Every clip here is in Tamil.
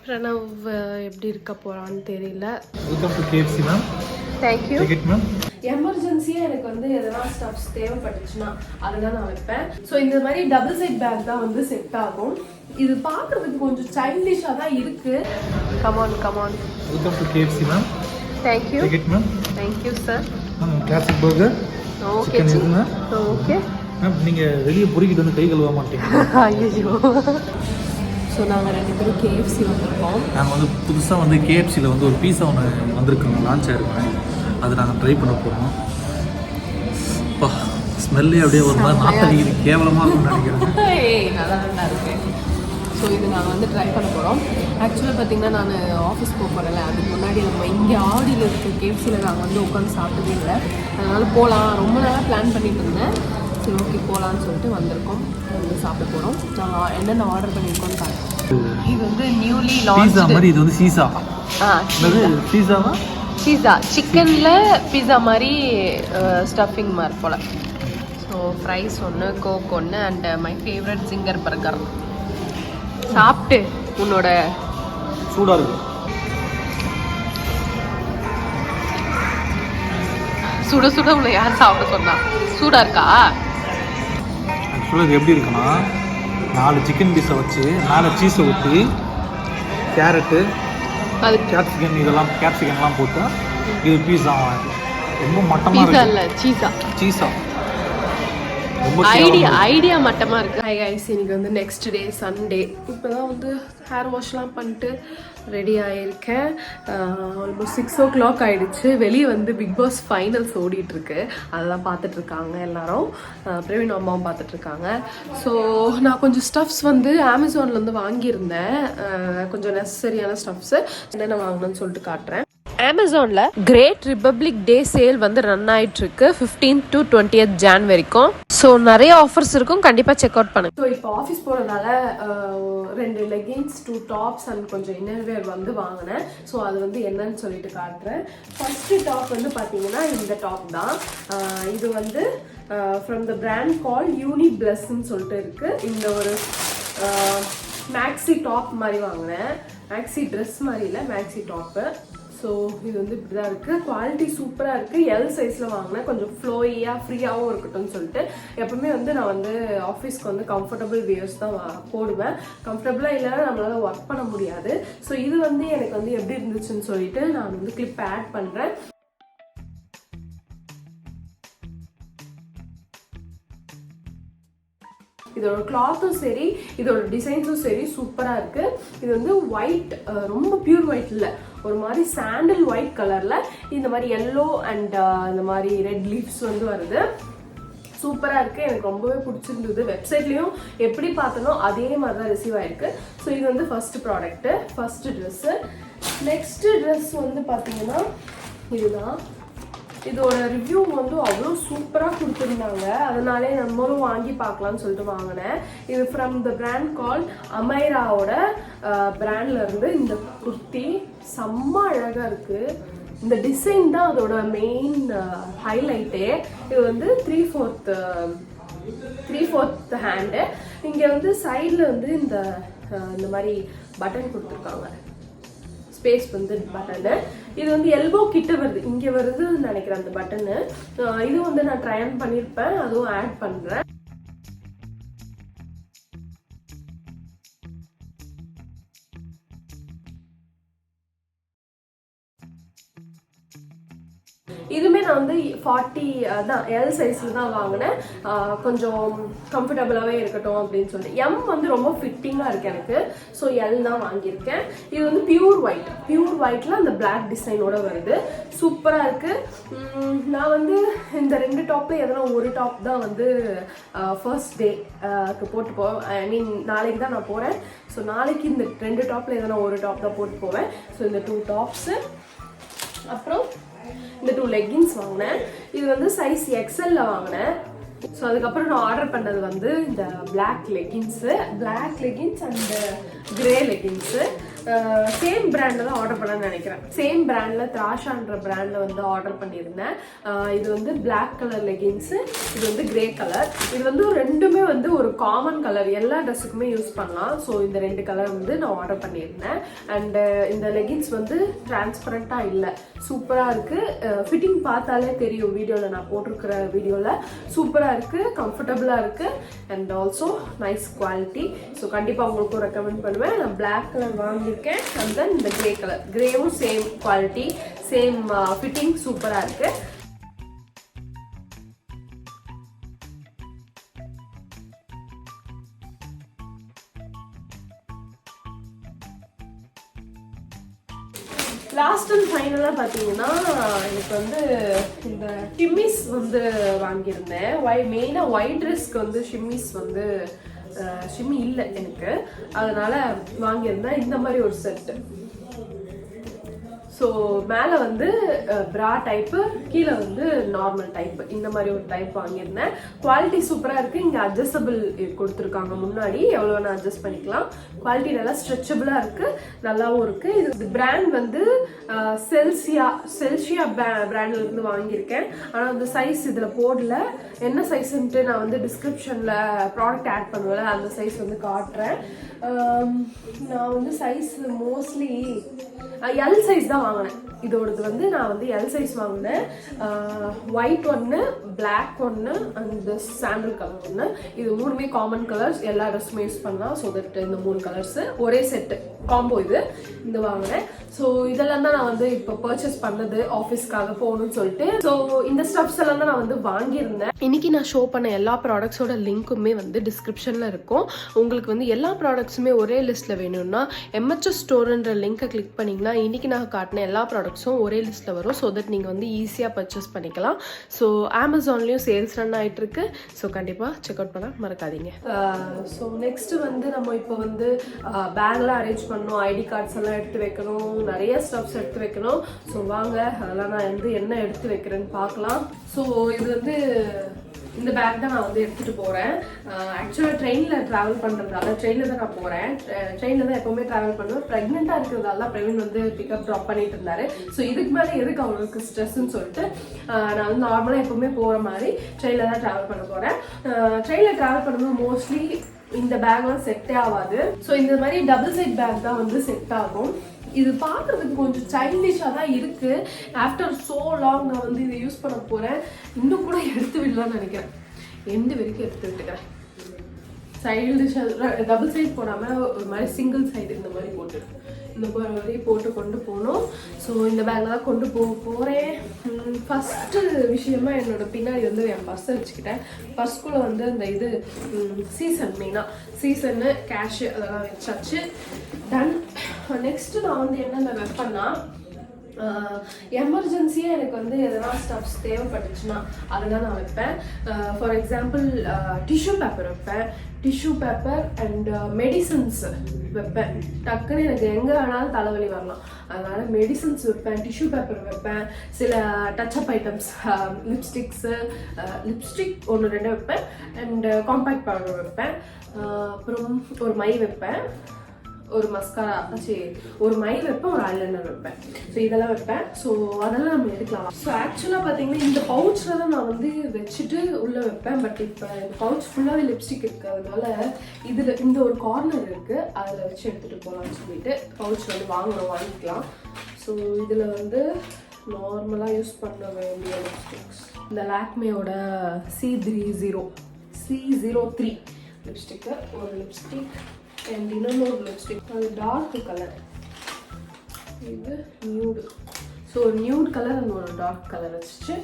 பிரணவ் எப்படி இருக்க போறான்னு தெரியல. Welcome to KFC ma'am. Thank you. Ticket ma'am. எமர்ஜென்சியா எனக்கு வந்து எதனா ஸ்டஃப்ஸ் தேவைப்பட்டுச்சுன்னா அதெல்லாம் நான் வைப்பேன். ஸோ இந்த மாதிரி டபுள் சைட் பேக் தான் வந்து செட் ஆகும். இது பார்க்கறதுக்கு கொஞ்சம் ஸ்டைலிஷாக தான் இருக்கு. Come on come on. Welcome to KFC ma'am. Thank you. Ticket ma'am. Thank you sir. Classic burger. Okay chicken okay ma'am. நீங்கள் வெளியே பொறுக்கிட்டு வந்து கை கழுவ மாட்டீங்க. ஐயோ. ஸோ நாங்கள் 2 பேரும் KFC வந்திருக்கோம். நாங்கள் வந்து புதுசாக வந்து KFCயில் வந்து ஒரு பீஸா ஒன்று வந்திருக்கோங்க, லான்ச் ஆகிருக்கோம். அது நாங்கள் ட்ரை பண்ண போகிறோம். அப்பா ஸ்மெல்லே அப்படியே ஒரு மாதிரி நாட்டடிக்குது, கேவலமாக இருக்கும்னு நினைக்கிறேன். நல்லா இருக்கு. ஸோ இது நாங்கள் வந்து ட்ரை பண்ண போகிறோம். ஆக்சுவலாக பார்த்தீங்கன்னா நான் ஆஃபீஸ் போக போகிறேன்ல, அதுக்கு முன்னாடி நம்ம இங்கே ஆடியில் இருக்க KFCயில் நாங்கள் வந்து உட்காந்து சாப்பிட்டதே இல்லை. அதனால் போகலாம் ரொம்ப நாளாக பிளான் பண்ணிட்டு இருந்தேன். சரி ஓகே போகலான்னு சொல்லிட்டு வந்திருக்கோம். வந்து சாப்பிட போகிறோம். நாங்கள் என்னென்ன ஆர்டர் பண்ணியிருக்கோம்னு பார்க்கலாம். இது வந்து நியூலி லான்ச் மாதிரி. இது வந்து சீசா. பீஸாவா? பீஸா சிக்கனில் பீஸா மாதிரி ஸ்டஃபிங் மாதிரி போல். ஸோ ஃப்ரைஸ் ஒன்று, கோக் ஒன்று and my favourite singer burger. சாப்பிட்டு உன்னோட சூடாக இருக்கு. சுட சுட உன்னை யார் சாப்பிட சொன்னா? சூடாக இருக்கா? ஆக்சுவலாக இது எப்படி இருக்குன்னா, 4 சிக்கன் பீஸை வச்சு மேலே சீஸை ஊற்றி கேரட்டு அது கேப்சிகன்லாம் போட்டு இது பீஸா. ரொம்ப மட்டமாக பீஸா இல்லை சீஸா. ஐடியா மட்டமா இருக்கு. ஹாய் கைஸ், இன்னைக்கு வந்து நெக்ஸ்ட் டே சண்டே. இப்போதான் வந்து ஹேர் வாஷ்லாம் பண்ணிட்டு ரெடி ஆகியிருக்கேன். ஆல்மோஸ்ட் 6 o'clock ஆயிடுச்சு. வெளியே வந்து பிக் பாஸ் ஃபைனல்ஸ் ஓடிட்டு இருக்கு. அதெல்லாம் பார்த்துட்டு இருக்காங்க எல்லாரும். பிரவீன் அம்மாவும் பார்த்துட்டு இருக்காங்க. ஸோ நான் கொஞ்சம் ஸ்டஃப்ஸ் வந்து அமேசான்லேருந்து வாங்கியிருந்தேன். கொஞ்சம் நெசசரியான ஸ்டஃப்ஸு என்னென்ன வாங்கணும்னு சொல்லிட்டு காட்டுறேன். அமேசான்ல கிரேட் ரிபப்ளிக் டே சேல் வந்து ரன் ஆயிட்டு இருக்கு 15th to 20th Jan வரைக்கும். ஸோ நிறைய ஆஃபர்ஸ் இருக்கும், கண்டிப்பா செக் அவுட் பண்ணுங்க. ஸோ இப்போ ஆஃபீஸ் போறதுனால 2 leggings 2 tops அண்ட் கொஞ்சம் இன்னர்வேர் வந்து வாங்கினேன். ஸோ அது வந்து என்னன்னு சொல்லிட்டு காட்டுறேன். ஃபர்ஸ்ட் டாப் வந்து பார்த்தீங்கன்னா இந்த டாப் தான். இது வந்து ஃப்ரம் த பிராண்ட் கால் யூனிப்ளஸ்ன்னு சொல்லிட்டு இருக்கு. இந்த ஒரு மேக்ஸி டாப் மாதிரி வாங்கினேன். மேக்ஸி ட்ரெஸ் மாதிரி இல்லை, மேக்ஸி டாப்பு. ஸோ இது வந்து இப்படி தான் இருக்குது. குவாலிட்டி சூப்பராக இருக்குது. L சைஸில் வாங்கினேன். கொஞ்சம் ஃப்ளோயியாக ஃப்ரீயாகவும் இருக்கட்டும்னு சொல்லிட்டு. எப்பவுமே வந்து நான் வந்து ஆஃபீஸ்க்கு வந்து கம்ஃபர்டபுள் வியர்ஸ் தான் போடுவேன். கம்ஃபர்டபுளாக இல்லைன்னா நம்மளால் ஒர்க் பண்ண முடியாது. ஸோ இது வந்து எனக்கு வந்து எப்படி இருந்துச்சுன்னு சொல்லிட்டு நான் வந்து கிளிப் ஆட் பண்ணுறேன். இதோட கிளாத்தும் சரி, இதோட டிசைன்ஸும் சரி சூப்பராக இருக்கு. இது வந்து ஒயிட், ரொம்ப பியூர் ஒயிட் இல்லை, ஒரு மாதிரி சாண்டல் ஒயிட் கலர்ல இந்த மாதிரி எல்லோ அண்ட் இந்த மாதிரி ரெட் லீவ்ஸ் வந்து வருது. சூப்பராக இருக்குது. எனக்கு ரொம்பவே பிடிச்சிருந்தது. வெப்சைட்லேயும் எப்படி பார்த்தனோ அதே மாதிரி தான் ரிசீவ் ஆயிருக்கு. ஸோ இது வந்து first product, first dress. Next dress வந்து பார்த்தீங்கன்னா இதுதான். இதோட ரிவ்யூ வந்து அவ்வளோ சூப்பராக கொடுத்துருந்தாங்க. அதனாலே நம்மளும் வாங்கி பார்க்கலாம்னு சொல்லிட்டு வாங்கினேன். இது ஃப்ரம் த பிராண்ட் கால் அமைராவோட பிராண்ட்லேருந்து இந்த குர்த்தி செம்ம அழகாக இருக்குது. இந்த டிசைன் தான் அதோட மெயின் ஹைலைட்டே. இது வந்து 3/4 ஹேண்டு. இங்கே வந்து சைடில் வந்து இந்த மாதிரி பட்டன் கொடுத்துருக்காங்க, ஸ்பேஸ் வந்து பட்டனு. இது வந்து எல்போ கிட்ட வருது, இங்கே வருதுன்னு நினைக்கிறேன் அந்த பட்டனு. இது வந்து நான் ட்ரை ஆன் பண்ணியிருப்பேன், அதுவும் ஆட் பண்ணுறேன். இதுவுமே நான் வந்து 40 தான் L சைஸில் தான் வாங்கினேன். கொஞ்சம் கம்ஃபர்டபுளாகவே இருக்கட்டும் அப்படின்னு சொல்லிட்டு. M வந்து ரொம்ப ஃபிட்டிங்காக இருக்குது எனக்கு. ஸோ L தான் வாங்கியிருக்கேன். இது வந்து பியூர் ஒயிட்டில் அந்த பிளாக் டிசைனோட வருது. சூப்பராக இருக்குது. நான் வந்து இந்த 2 டாப்பில் எதனா ஒரு டாப் தான் வந்து ஃபர்ஸ்ட் டேக்கு போட்டு போவேன். ஐ மீன் நாளைக்கு தான் நான் போகிறேன். ஸோ நாளைக்கு இந்த 2 டாப்பில் எதனா ஒரு டாப் தான் போட்டு போவேன். ஸோ இந்த 2 டாப்ஸு, அப்புறம் இந்த 2 leggings வாங்கினேன். இது வந்து சைஸ் XL வாங்கினேன். ஸோ அதுக்கப்புறம் நான் ஆர்டர் பண்ணது வந்து இந்த black leggings and grey leggings. Same பிராண்டில் தான் ஆர்டர் பண்ண நினைக்கிறேன். சேம் பிராண்டில் த்ராஷான்ற பிராண்டில் வந்து ஆர்டர் பண்ணியிருந்தேன். இது வந்து பிளாக் கலர் லெகின்ஸு, இது வந்து கிரே கலர். இது வந்து ரெண்டுமே வந்து ஒரு காமன் கலர், எல்லா ட்ரெஸ்ஸுக்குமே யூஸ் பண்ணலாம். ஸோ இந்த 2 கலர் வந்து நான் ஆர்டர் பண்ணியிருந்தேன். அண்டு இந்த லெகின்ஸ் வந்து டிரான்ஸ்பரண்ட்டாக இல்லை, சூப்பராக இருக்குது. ஃபிட்டிங் பார்த்தாலே தெரியும், வீடியோவில் நான் போட்டிருக்கிற வீடியோவில் சூப்பராக இருக்குது, கம்ஃபர்டபுளாக இருக்குது and also nice quality. So கண்டிப்பாக உங்களுக்கும் ரெக்கமெண்ட் பண்ணுவேன். நான் பிளாக் கலர் வாங்கியிருக்கேன் அண்ட் தென் இந்த கிரே கலர். கிரேவும் சேம் குவாலிட்டி, சேம் ஃபிட்டிங், சூப்பராக இருக்குது. லாஸ்ட் அண்ட் ஃபைனலாக பார்த்தீங்கன்னா எனக்கு வந்து இந்த ஷிம்மிஸ் வந்து வாங்கியிருந்தேன். மெயினாக ஒயிட் ட்ரெஸ்க்கு வந்து ஷிம்மிஸ் வந்து ஷிம்மி இல்லை எனக்கு, அதனால வாங்கியிருந்தேன் இந்த மாதிரி ஒரு செட்டு. ஸோ மேலே வந்து ப்ரா டைப்பு, கீழே வந்து நார்மல் டைப்பு, இந்த மாதிரி ஒரு டைப் வாங்கியிருந்தேன். குவாலிட்டி சூப்பராக இருக்குது. இங்கே அட்ஜஸ்டபிள் கொடுத்துருக்காங்க, முன்னாடி எவ்வளோ வேணால் அட்ஜஸ்ட் பண்ணிக்கலாம். குவாலிட்டி நல்லா ஸ்ட்ரெச்சபிளாக இருக்குது, நல்லாவும் இருக்குது. இது பிராண்ட் வந்து செல்சியா பிராண்ட்லேருந்து வாங்கியிருக்கேன். ஆனால் அந்த சைஸ் இதில் போடல, என்ன சைஸுன்ட்டு நான் வந்து டிஸ்கிரிப்ஷனில் ப்ராடக்ட் ஆட் பண்ணுவேன், அந்த சைஸ் வந்து காட்டுறேன். நான் வந்து சைஸ் மோஸ்ட்லி எல் சைஸ் தான் வாங்கினேன். இதோடது வந்து நான் வந்து எல் சைஸ் வாங்கினேன். ஒயிட் ஒன்று, பிளாக் ஒன்று அண்ட் சாண்டில் கலர் ஒன்று. இது 3மே காமன் கலர்ஸ், எல்லா ட்ரெஸ்ஸுமே யூஸ் பண்ணலாம். ஸோ தட் இந்த 3 கலர்ஸு ஒரே செட்டு காம்போ இது வாங்கினேன். ஸோ இதெல்லாம் தான் நான் வந்து இப்போ பர்ச்சேஸ் பண்ணது, ஆஃபீஸ்க்காக போகணும்னு சொல்லிட்டு. ஸோ இந்த ஸ்டப்ஸ் எல்லாம் தான் நான் வந்து வாங்கியிருந்தேன். இன்னைக்கு நான் ஷோ பண்ண எல்லா ப்ராடக்ட்ஸோட லிங்க்குமே வந்து டிஸ்கிரிப்ஷனில் இருக்கும். உங்களுக்கு வந்து எல்லா ப்ராடக்ட்ஸுமே ஒரே லிஸ்ட்டில் வேணும்னா MHS ஸ்டோர்ன்ற லிங்கை கிளிக் பண்ணிங்கன்னா இன்னைக்கு நான் காட்டின எல்லா ப்ராடக்ட்ஸும் ஒரே லிஸ்ட்டில் வரும். ஸோ தட் நீங்கள் வந்து ஈஸியாக பர்ச்சேஸ் பண்ணிக்கலாம். ஸோ அமேசான்லேயும் சேல்ஸ் ரன் ஆகிட்டு இருக்கு. ஸோ கண்டிப்பாக செக் அவுட் பண்ண மறக்காதீங்க. ஸோ நெக்ஸ்ட் வந்து நம்ம இப்போ வந்து பேக்லாம் அரேஞ்ச் பண்ணணும், ஐடி கார்ட்ஸ் எல்லாம் எடுத்து வைக்கணும், நிறைய ஸ்டப்ஸ் எடுத்து வைக்கணும். ஸோ வாங்க அதெல்லாம் நான் வந்து என்ன எடுத்து வைக்கிறேன்னு பார்க்கலாம். ஸோ இது வந்து இந்த பேக் தான் நான் வந்து எடுத்துகிட்டு போகிறேன். ஆக்சுவலாக ட்ரெயினில் ட்ராவல் பண்ணுறதால ட்ரெயினில் தான் நான் போகிறேன். ட்ரெயினில் தான் எப்போவுமே ட்ராவல் பண்ணுவேன். ப்ரெக்னெண்ட்டாக இருக்கிறதால தான் பிரவீன் வந்து பிக்கப் ட்ராப் பண்ணிட்டு இருந்தாரு. ஸோ இதுக்கு மேலே எதுக்கு அவங்களுக்கு ஸ்ட்ரெஸ்ன்னு சொல்லிட்டு நான் வந்து நார்மலாக எப்போவுமே போகிற மாதிரி ட்ரெயினில் தான் ட்ராவல் பண்ண போகிறேன். ட்ரெயினில் ட்ராவல் பண்ணும்போது மோஸ்ட்லி இந்த பேக்லாம் செட்டே ஆகாது. ஸோ இந்த மாதிரி டபுள் சைட் பேக் தான் வந்து செட் ஆகும். இது பார்க்குறதுக்கு கொஞ்சம் சைல்டிஷாக தான் இருக்குது. ஆஃப்டர் ஸோ லாங் நான் வந்து இதை யூஸ் பண்ண போகிறேன். இன்னும் கூட எடுத்து விடலான்னு நினைக்கிறேன். எண்டு வரைக்கும் எடுத்து விட்டுக்கிறேன். சைல்டிஷாக டபுள் சைட் போடாமல் ஒரு மாதிரி சிங்கிள் சைடு இந்த மாதிரி போட்டு இந்த மாதிரி போட்டு கொண்டு போகணும். ஸோ இந்த பேக்கில் தான் கொண்டு போகிறேன். ஃபஸ்ட்டு விஷயமா என்னோட பின்னாடி வந்து என் பர்ஸை வச்சுக்கிட்டேன். பர்ஸ்குள்ளே வந்து அந்த இது சீசன், மெயினாக சீசன்னு கேஷு அதெல்லாம் வச்சாச்சு. டன். நெக்ஸ்ட்டு நான் வந்து என்னென்ன வைப்பேன்னா, எமர்ஜென்சியாக எனக்கு வந்து எதனா ஸ்டப்ஸ் தேவைப்பட்டுச்சுன்னா அதெல்லாம் நான் வைப்பேன். ஃபார் எக்ஸாம்பிள் டிஷ்யூ பேப்பர் வைப்பேன், டிஷ்யூ பேப்பர் அண்ட் மெடிசன்ஸ் வைப்பேன். டக்குன்னு எனக்கு எங்கே வேணாலும் தலைவலி வரலாம், அதனால் மெடிசன்ஸ் வைப்பேன், டிஷ்யூ பேப்பர் வைப்பேன், சில டச்சப் ஐட்டம்ஸ், லிப்ஸ்டிக் 1-2 வைப்பேன் அண்ட் காம்பேக்ட் பவுடர் வைப்பேன். அப்புறம் ஒரு மை வைப்பேன், ஒரு மஸ்காரா ஒரு மை வைப்பேன், ஒரு ஐலைனர் வைப்பேன். ஸோ இதெல்லாம் வைப்பேன். ஸோ அதெல்லாம் நம்ம எடுக்கலாம். ஸோ ஆக்சுவலாக பார்த்தீங்கன்னா இந்த பவுச்சில் தான் நான் வந்து வச்சுட்டு உள்ளே வைப்பேன். பட் இப்போ இந்த பவுச் ஃபுல்லாகவே லிப்ஸ்டிக் இருக்கிறதுனால இதில் இந்த ஒரு கார்னர் இருக்குது, அதில் வச்சு எடுத்துகிட்டு போகலான்னு சொல்லிட்டு பவுச் வந்து வாங்கிக்கலாம். ஸோ இதில் வந்து நார்மலாக யூஸ் பண்ண வேண்டிய லிப்ஸ்டிக்ஸ், இந்த லாக்மேயோட C03 லிப்ஸ்டிக்கு, ஒரு லிப்ஸ்டிக் அண்ட் இன்னொரு லிப்ஸ்டிக், அது டார்க் கலர், இது nude. So nude colour and ஒரு டார்க் கலர் வச்சுட்டு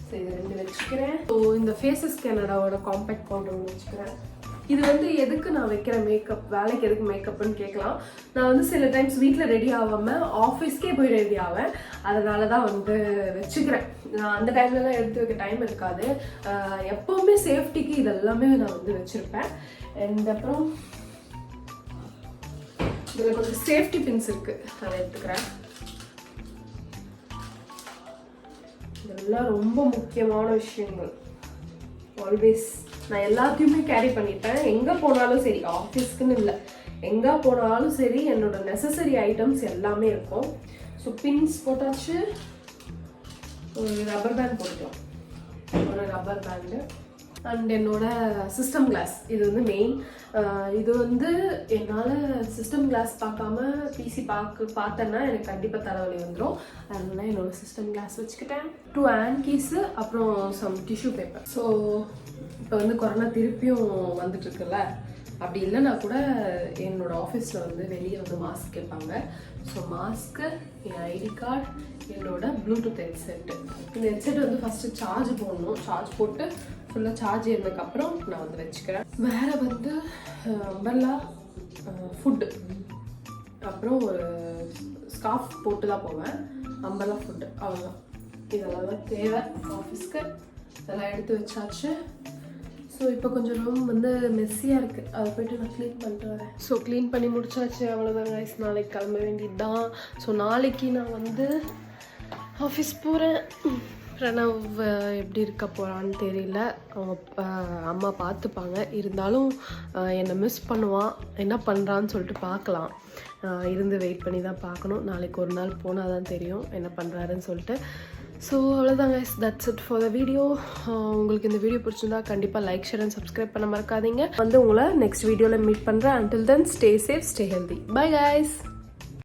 ஸோ இது 2 வச்சுக்கிறேன். ஸோ இந்த ஃபேஸஸ் கனடாவோட காம்பேக்ட் பவுடர் வச்சுக்கிறேன். இது வந்து எதுக்கு நான் வைக்கிற மேக்கப், வேலைக்கு எதுக்கு மேக்கப்னு கேட்கலாம். நான் வந்து சில டைம்ஸ் வீட்டில் ரெடி ஆகாமல் ஆஃபீஸ்க்கே போய் ரெடி ஆவேன், அதனால தான் வந்து வச்சுக்கிறேன். நான் அந்த டைம்லலாம் எடுத்து வைக்க டைம் இருக்காது. எப்போவுமே சேஃப்டிக்கு இதெல்லாமே நான் வந்து வச்சுருப்பேன். அண்ட் அப்புறம் இதில் கொஞ்சம் சேஃப்டி பின்ஸ் இருக்குது, அதை எடுத்துக்கிறேன். இதெல்லாம் ரொம்ப முக்கியமான விஷயங்கள். ஆல்வேஸ் நான் எல்லாத்தையுமே கேரி பண்ணிப்பேன், எங்கே போனாலும் சரி, ஆஃபீஸ்க்குன்னு இல்லை, எங்கே போனாலும் சரி என்னோட நெசசரி ஐட்டம்ஸ் எல்லாமே இருக்கும். ஸோ பின்ஸ் போட்டாச்சு, ஒரு ரப்பர் பேண்ட் போட்டுக்கலாம், ஒரு ரப்பர் பேண்டு. அண்ட் என்னோட சிஸ்டம் கிளாஸ் இது வந்து மெயின். இது வந்து என்னால் சிஸ்டம் கிளாஸ் பார்க்காம பிசி பார்த்தேன்னா எனக்கு கண்டிப்பாக தலைவலி வந்துடும். அதனால என்னோட சிஸ்டம் கிளாஸ் வச்சுக்கிட்டேன். 2 ஹேண்ட்கீஸு, அப்புறம் சம் டிஷ்யூ பேப்பர். ஸோ இப்போ வந்து கொரோனா திருப்பியும் வந்துட்டு இருக்குல்ல, அப்படி இல்லைன்னா கூட என்னோட ஆஃபீஸில் வந்து வெளியே வந்து மாஸ்க் கேட்பாங்க. ஸோ மாஸ்க்கு, என் ஐடி கார்டு, என்னோட ப்ளூடூத் ஹெட்செட்டு. இந்த ஹெட்செட் வந்து ஃபஸ்ட்டு சார்ஜ் போடணும். சார்ஜ் போட்டு ஃபுல்லாக சார்ஜ் ஏறினதுக்கப்புறம் நான் வந்து வச்சுக்கிறேன். வேறு வந்து அம்பர்லா, ஃபுட்டு, அப்புறம் ஒரு ஸ்கார்ஃப் போட்டு தான் போவேன். அம்பர்லா, ஃபுட்டு, அவ்வளோதான். இதெல்லாம் தான் தேவை ஆஃபீஸ்க்கு. இதெல்லாம் எடுத்து வச்சாச்சு. ஸோ இப்போ கொஞ்சம் ரூம் வந்து மெஸ்ஸியாக இருக்குது, அதை போய்ட்டு நான் க்ளீன் பண்ணிட்டு வரேன். ஸோ க்ளீன் பண்ணி முடிச்சாச்சு, அவ்வளோதான் கைஸ். நாளைக்கு கிளம்ப வேண்டியது தான். ஸோ நாளைக்கு நான் வந்து ஆஃபீஸ் போகிறேன். பிரணவ் எப்படி இருக்க போகிறான்னு தெரியல, அவங்க அம்மா பார்த்துப்பாங்க. இருந்தாலும் என்னை மிஸ் பண்ணுவான், என்ன பண்ணுறான்னு சொல்லிட்டு பார்க்கலாம். இருந்து வெயிட் பண்ணி தான் பார்க்கணும். நாளைக்கு ஒரு நாள் போனால் தான் தெரியும் என்ன பண்ணுறாருன்னு சொல்லிட்டு. ஸோ அவ்வளோதான் guys, that's it for the video. உங்களுக்கு இந்த வீடியோ பிடிச்சிருந்தா கண்டிப்பாக லைக், ஷேர் அண்ட் சப்ஸ்கிரைப் பண்ண மறக்காதீங்க. வந்து உங்களை நெக்ஸ்ட் வீடியோவில் மீட் பண்ணுறேன். until then stay safe, stay healthy. Bye guys.